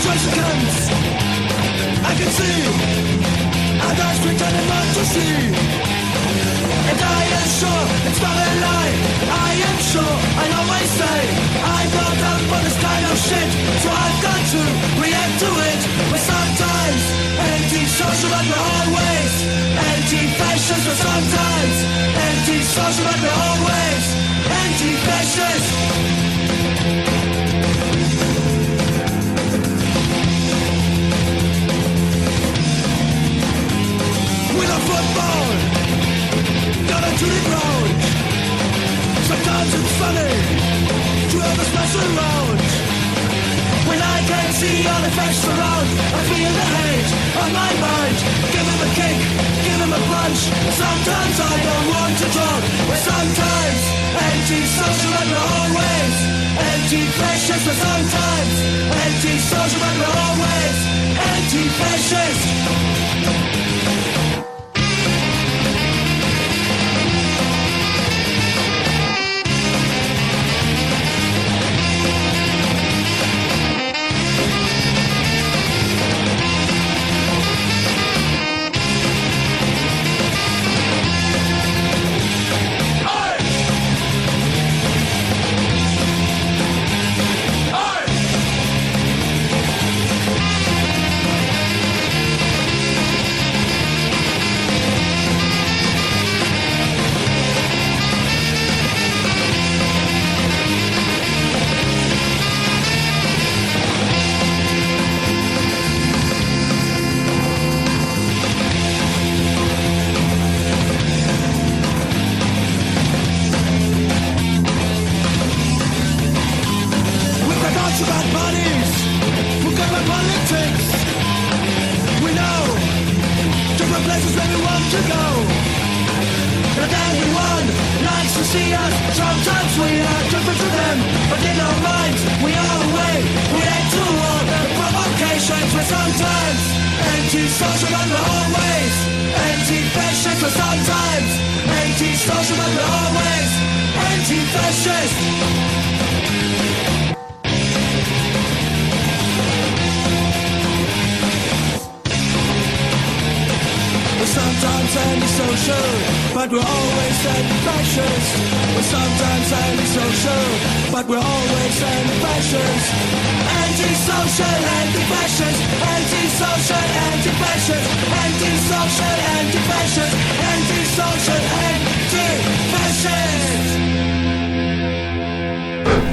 seconds. I can see our eyes pretending not to see. And I am sure it's not a lie. I am sure I always say I'm not up for this kind of shit, so I've got to react to it. But sometimes anti-social but we're always anti-fascist. But sometimes anti-social but we're always anti-fascist. With a football, got to the ground. Sometimes it's funny to have a special round. When I can see all the facts around, I feel the hate on my mind. Give him a kick, give him a punch. Sometimes I don't want to talk, but sometimes anti-social and we're always anti-fascist. But sometimes anti-social and we're always anti-fascist.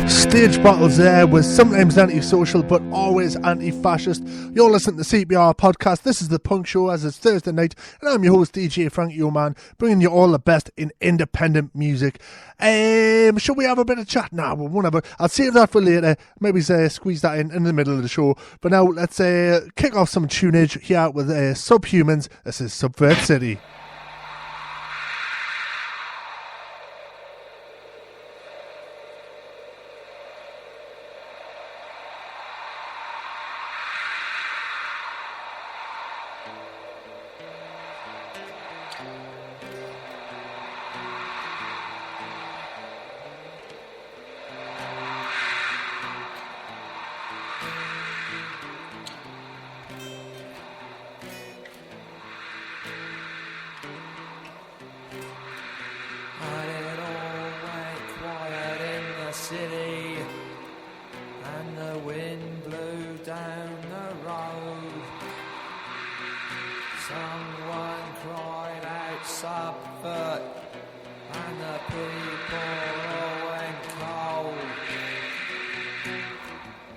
Stage battles there was sometimes anti-social but always anti-fascist. You're listening to the CPR podcast. This is the Punk Show as it's Thursday night, and I'm your host DJ Frankie Oman, bringing you all the best in independent music. Should we have a bit of chat? Nah, well, whatever. I'll save that for later. Maybe squeeze that in the middle of the show. But now let's kick off some tunage here with Subhumans. This is Subvert City.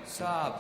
Stop!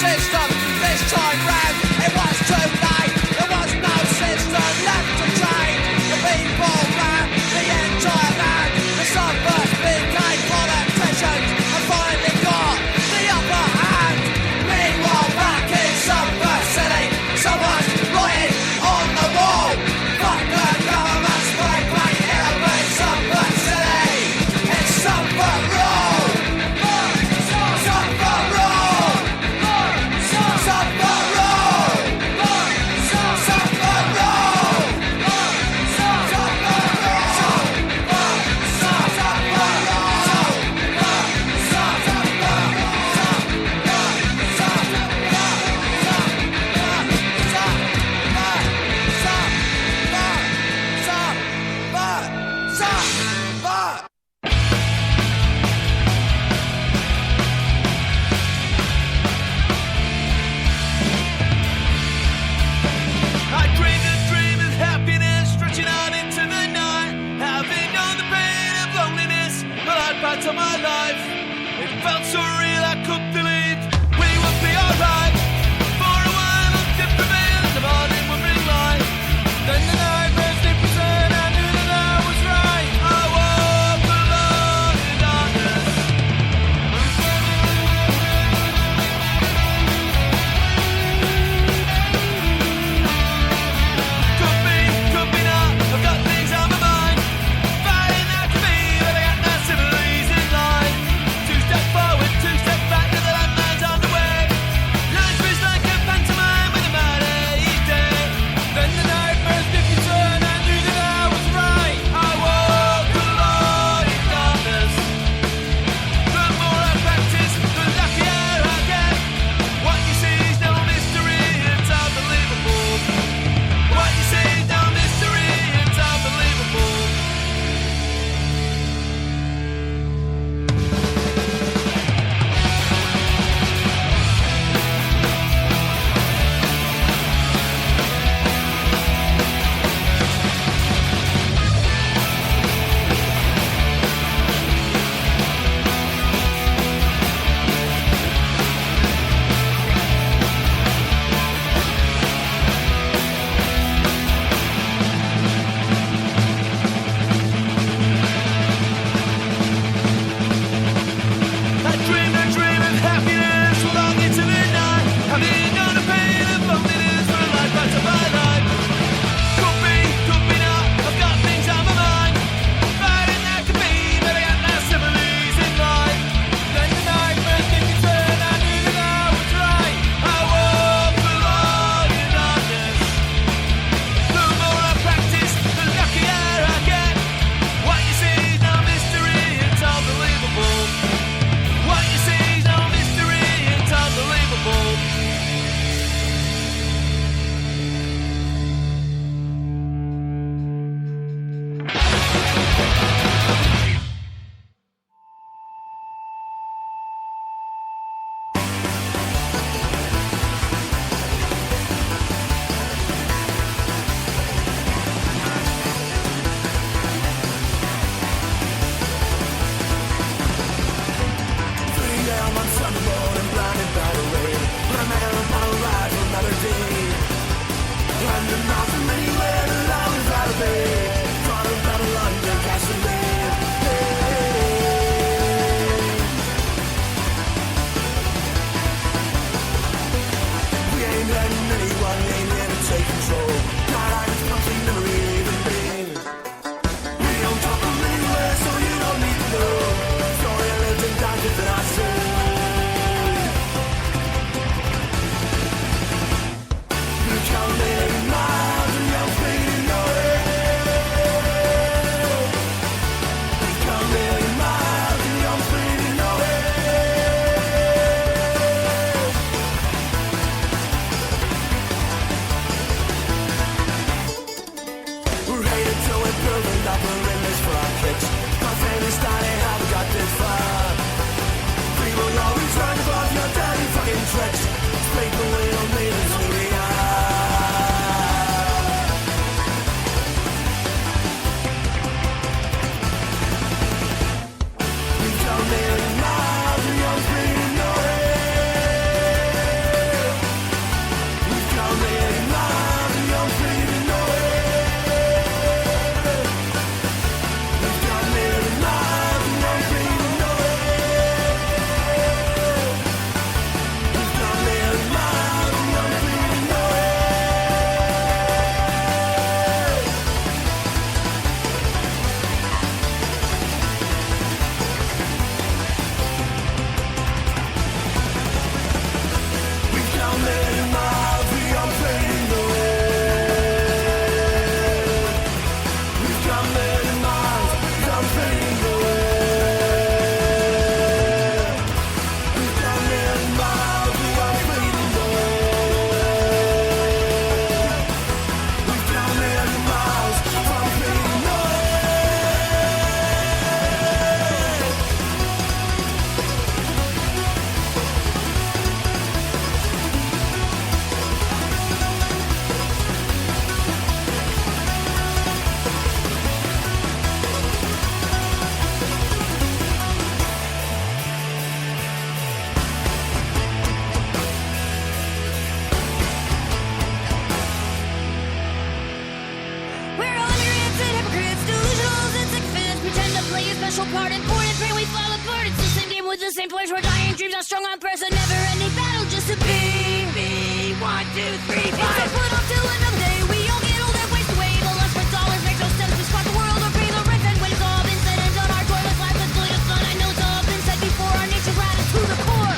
system this time round. It was too late, there was no system left to change. The people ran the entire land. The suburbs became politicians and finally got the upper hand. Meanwhile back in Summer City, someone's writing on the wall. Fuck the government spray paint, it'll be Summer City. It's Summer Road. Summer Road. Summer Road. Summer Road. I dreamed a dream of happiness stretching out into the night. Having known the pain of loneliness, but I'd back to my life. It felt so real I couldn't believe we would be alright. For a while I could prevail, the morning would bring light. Then the night burst in return, I knew that I was right. I walk alone in darkness. Could be not. I've got things on my mind. Fighting out to me, but I got no sympathies in line. 2 steps forward, 2 steps back to the landmines on the way. Life is like a pantomime with a mighty day. Then the night burst in return, I knew that I was right. I walk alone in darkness. The more I practice, the luckier I get. What you see is no mystery, it's unbelievable. What you see is no mystery, it's unbelievable. I dream a dream of happiness long into the night. Having known the pain of loneliness for a life back to my life. Could be not. I've got things on my mind. Fighting that could be, but I got no sympathies in life. Then the night burst in return, I knew that I was right. I walk alone in darkness. The more I practice, the luckier I get. What you see is no mystery, it's unbelievable. What you see is no mystery, it's unbelievable. special part. Important pain, we fall apart. It's the same game with the same players. We're dying dreams are strung on press. A never-ending battle just to be. 1, 2, 3, 5. It's a put off till another day. We all get old and waste away. The lust for dollars makes no sense. We squat the world or pay the rent. And when it's all been said and done, our toilets life is going to fun. I know it's all been said before. Our nature's rattled to the core.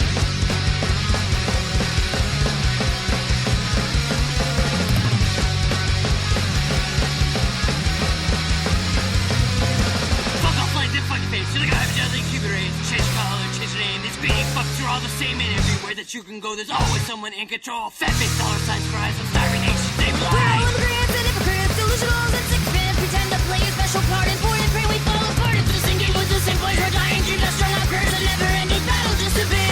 Fuck off like that fucking face. You're like I have another Cuban race. Change your color, change your name. These beating fucks are all the same and everywhere that you can go. There's always someone in control. Fat face, dollar signs, cries, and siren nations. They We're all lie. immigrants and hypocrites, delusionals and sick fans. Pretend to play a special part. Important pain, we fall apart. It's the same game with the same players. We're dying dreams are strung on prayers. A never-ending battle just to be.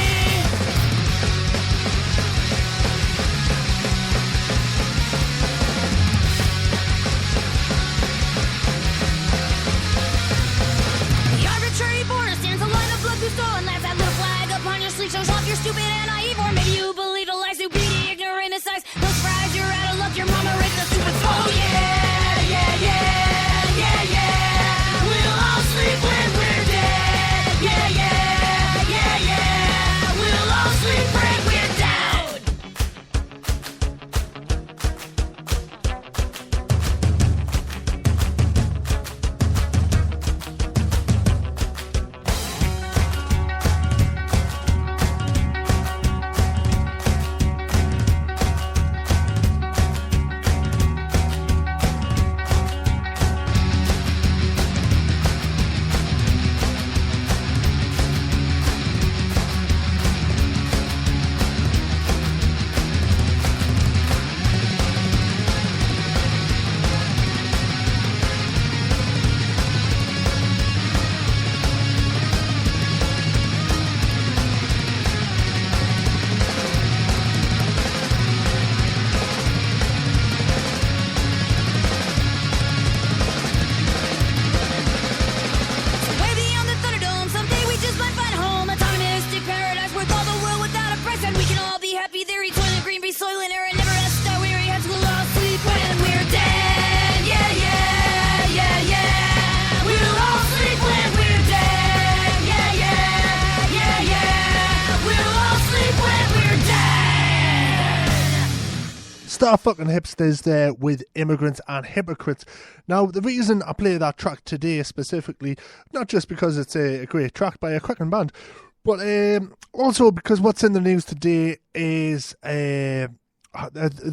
The arbitrary border stands a line of blood through stolen lands. That little flag upon your sleeve shows off you're stupid and naive. Or maybe you believe the lies, stupidity, ignorant size. No surprise, you're out of luck. Your mama raised a stupid fool. Oh yeah, yeah, yeah, yeah, yeah. We'll all sleep when we're dead. Yeah, yeah, yeah, yeah. We'll all sleep when we're down. Way beyond the Thunderdome, someday we just might find a home. Autonomistic paradise worth all the world without a price. And we can all be happy there. Eat toilet, green bee, soil, and air. And never rest our weary heads. We'll all sleep when we're dead. Yeah, yeah, yeah, yeah. We'll all sleep when we're dead. Yeah, yeah, yeah, yeah. We'll all sleep when we're dead. Star fucking hipsters there with Immigrants and Hypocrites. Now, the reason I play that track today specifically, not just because it's a great track by a cracking band, but also because what's in the news today is they've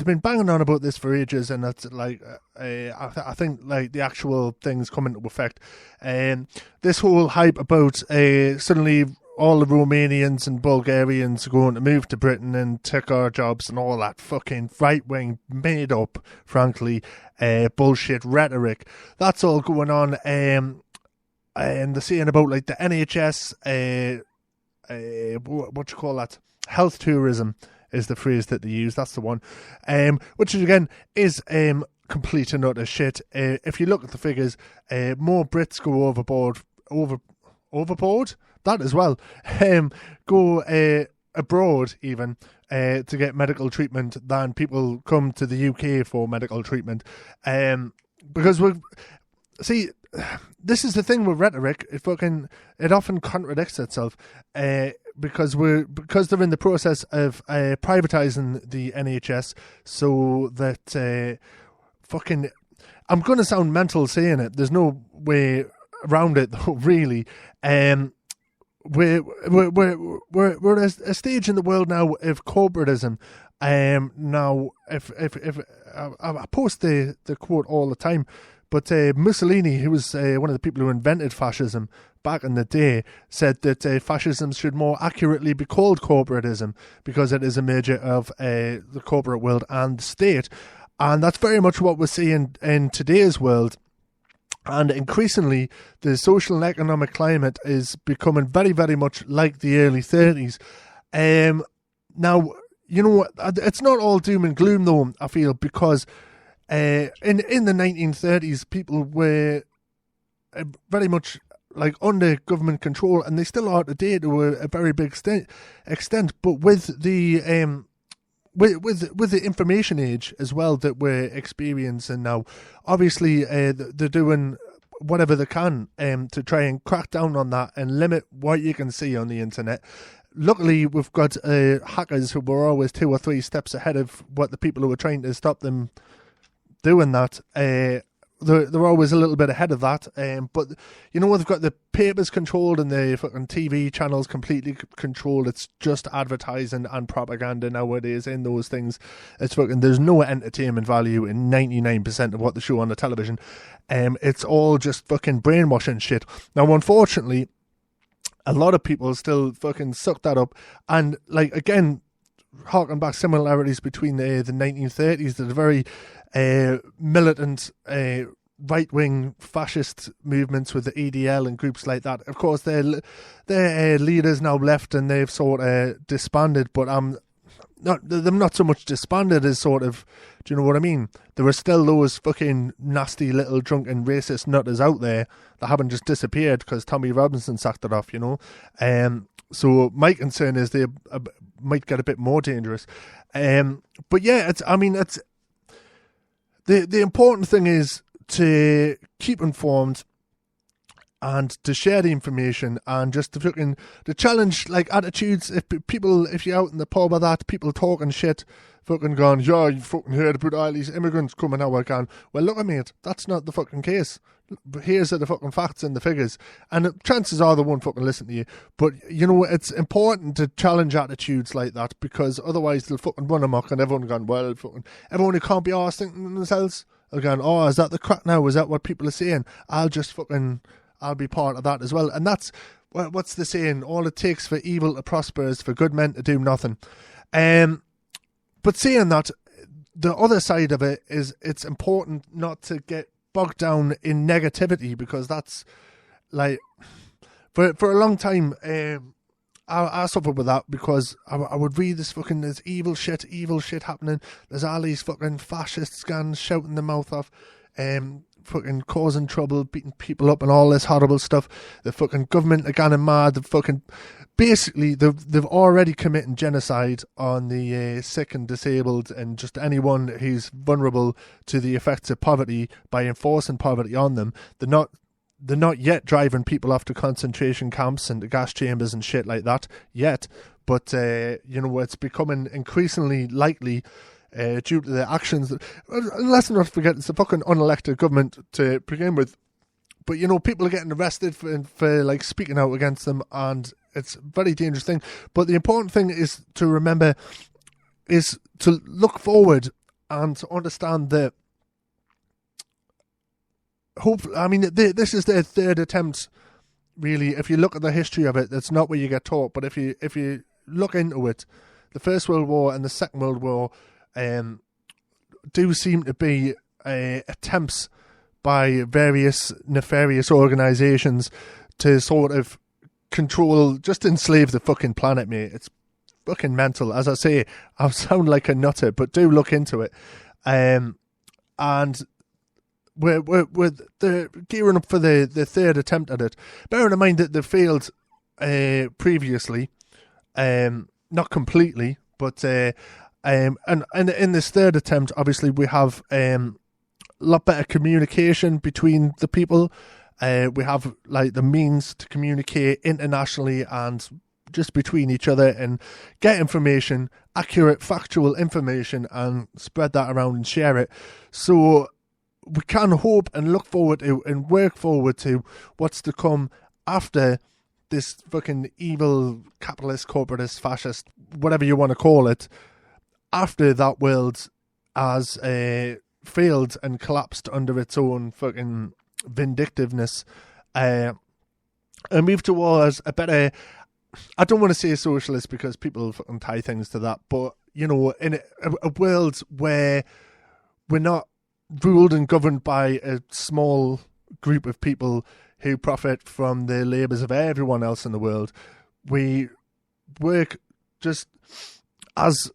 been banging on about this for ages, and that's like I think like the actual things come into effect. This whole hype about suddenly all the Romanians and Bulgarians are going to move to Britain and take our jobs and all that fucking right-wing, made-up, frankly, bullshit rhetoric. That's all going on. And they're saying about like the NHS, what you call that? Health tourism is the phrase that they use. That's the one. Which again is complete and utter shit. If you look at the figures, more Brits go overboard, that as well, go abroad even to get medical treatment than people come to the UK for medical treatment. Because see, this is the thing with rhetoric. It often contradicts itself. Because they're in the process of privatising the NHS, so that I'm going to sound mental saying it. There's no way around it, though. Really, we're at a stage in the world now of corporatism. Now, if I post the quote all the time, but Mussolini, who was one of the people who invented fascism back in the day, said that fascism should more accurately be called corporatism because it is a merger of the corporate world and the state. And that's very much what we're seeing in today's world. And increasingly, the social and economic climate is becoming very, very much like the early 30s. Now, you know, it's not all doom and gloom, though, I feel, because in the 1930s, people were very much like under government control, and they still are today to a very big extent. But with the with the information age as well that we're experiencing now, obviously they're doing whatever they can to try and crack down on that and limit what you can see on the internet. Luckily, we've got hackers who were always 2 or 3 steps ahead of what the people who were trying to stop them doing that. They're always a little bit ahead of that. But, you know, they've got the papers controlled and the fucking TV channels completely controlled. It's just advertising and propaganda nowadays in those things. It's fucking, there's no entertainment value in 99% of what they show on the television. It's all just fucking brainwashing shit. Now, unfortunately, a lot of people still fucking suck that up. And, like, again, harking back similarities between the 1930s, the very militant right-wing fascist movements with the EDL and groups like that. Of course, their leaders now left and they've sort of disbanded, but not so much disbanded as sort of, do you know what I mean? There are still those fucking nasty little drunken racist nutters out there that haven't just disappeared because Tommy Robinson sacked it off, you know? So my concern is they might get a bit more dangerous. But yeah, it's the important thing is to keep informed and to share the information and just to challenge like attitudes. If you're out in the pub or that, people talking shit, fucking going, yeah, you fucking heard about all these immigrants coming out again. Well, look at mate, that's not the fucking case. Here's the fucking facts and the figures. And chances are they won't fucking listen to you. But, you know, it's important to challenge attitudes like that because otherwise they'll fucking run amok and everyone going, well, fucking, everyone who can't be arsed thinking themselves are going, oh, is that the crack now? Is that what people are saying? I'll be part of that as well. And that's, well, what's the saying? All it takes for evil to prosper is for good men to do nothing. But saying that, the other side of it is it's important not to get bogged down in negativity because that's like, for a long time, I suffered with that because I would read there's evil shit happening. There's all these fucking fascist scans shouting their mouth off, fucking causing trouble, beating people up and all this horrible stuff. The fucking government are getting mad. Basically, they've already committed genocide on the sick and disabled and just anyone who's vulnerable to the effects of poverty by enforcing poverty on them. They're not yet driving people off to concentration camps and to gas chambers and shit like that yet. But, you know, it's becoming increasingly likely due to the actions. Let's not forget, it's a fucking unelected government to begin with. But, you know, people are getting arrested for like, speaking out against them, and it's a very dangerous thing. But the important thing is to remember is to look forward and to understand that this is their third attempt, really. If you look at the history of it, that's not what you get taught. But if you look into it, the First World War and the Second World War do seem to be attempts by various nefarious organisations to sort of control, just enslave the fucking planet, mate. It's fucking mental. As I say, I sound like a nutter, but do look into it. And we're gearing up for the third attempt at it. Bearing in mind that they failed previously, not completely, but and in this third attempt, obviously we have lot better communication between the people. We have like the means to communicate internationally and just between each other and get information, accurate, factual information, and spread that around and share it. So we can hope and look forward to and work forward to what's to come after this fucking evil capitalist, corporatist, fascist, whatever you want to call it, after that world has failed and collapsed under its own fucking vindictiveness, and move towards a better, I don't want to say socialist because people fucking tie things to that, but, you know, in a world where we're not ruled and governed by a small group of people who profit from the labours of everyone else in the world. We work just as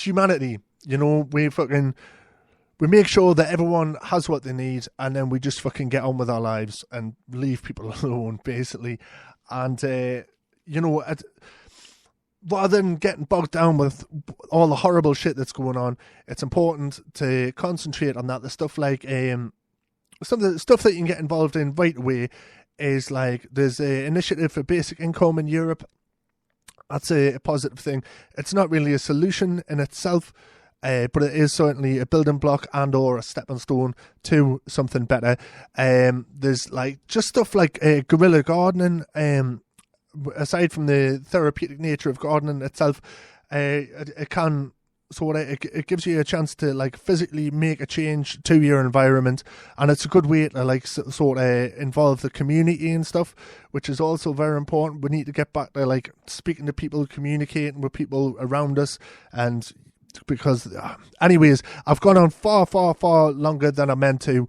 humanity, you know. We make sure that everyone has what they need, and then we just fucking get on with our lives and leave people alone, basically. And, you know, rather than getting bogged down with all the horrible shit that's going on, it's important to concentrate on that. The stuff like some of the stuff that you can get involved in right away is like there's an initiative for basic income in Europe. That's a positive thing. It's not really a solution in itself, but it is certainly a building block and or a stepping stone to something better. There's like just stuff like guerrilla gardening. Aside from the therapeutic nature of gardening itself, it can sort of it gives you a chance to like physically make a change to your environment, and it's a good way to like sort of involve the community and stuff, which is also very important. We need to get back to like speaking to people, communicating with people around us, and because anyways, I've gone on far longer than I meant to.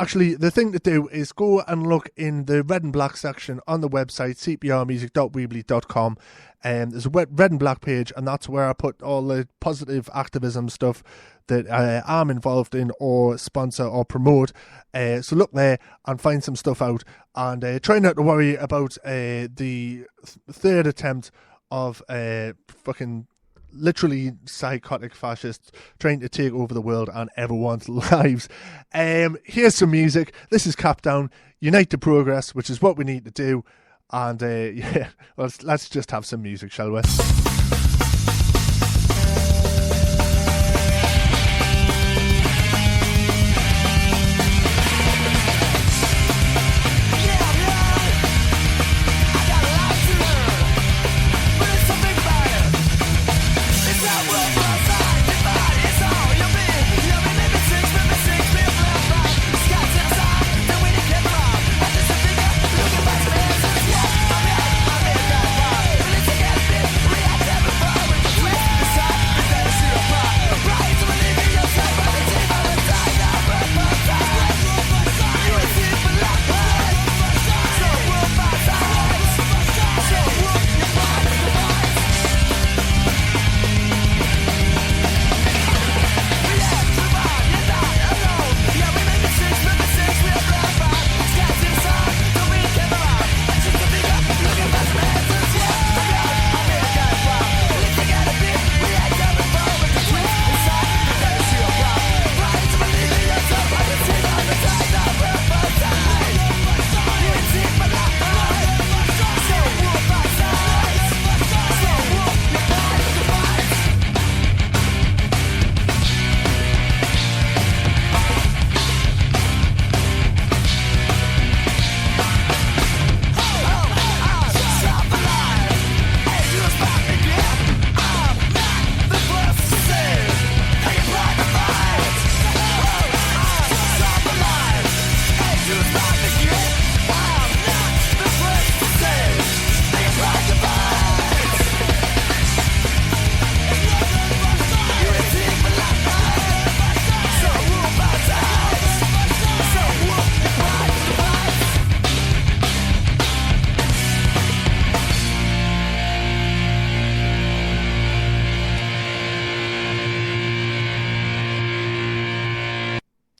Actually, the thing to do is go and look in the red and black section on the website, cprmusic.weebly.com. There's a red and black page, and that's where I put all the positive activism stuff that I'm involved in or sponsor or promote. So look there and find some stuff out. And try not to worry about the third attempt of fucking literally psychotic fascists trying to take over the world and everyone's lives. Here's some music. This is Capdown, Unite to Progress, which is what we need to do. And yeah, well, let's just have some music, shall we?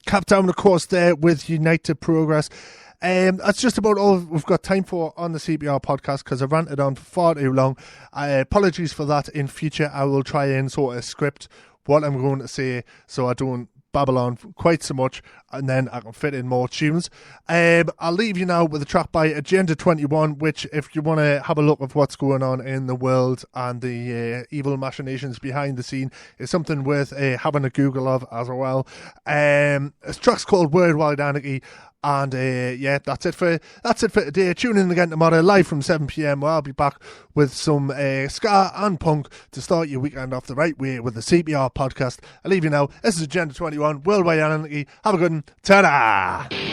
Capdown, of course, there with Unite to Progress. That's just about all we've got time for on the CBR podcast because I ranted on for far too long. Apologies for that. In future, I will try and sort of script what I'm going to say so I don't babble on quite so much, and then I can fit in more tunes. I'll leave you now with a track by Agenda 21, which, if you want to have a look at what's going on in the world and the evil machinations behind the scene, is something worth having a Google of as well. This track's called Worldwide Anarchy. And yeah, that's it for today. Tune in again tomorrow, live from 7 p.m. where I'll be back with some ska and punk to start your weekend off the right way with the CPR podcast. I'll leave you now. This is Agenda 21, Worldwide Anarchy. Have a good one. Ta-da!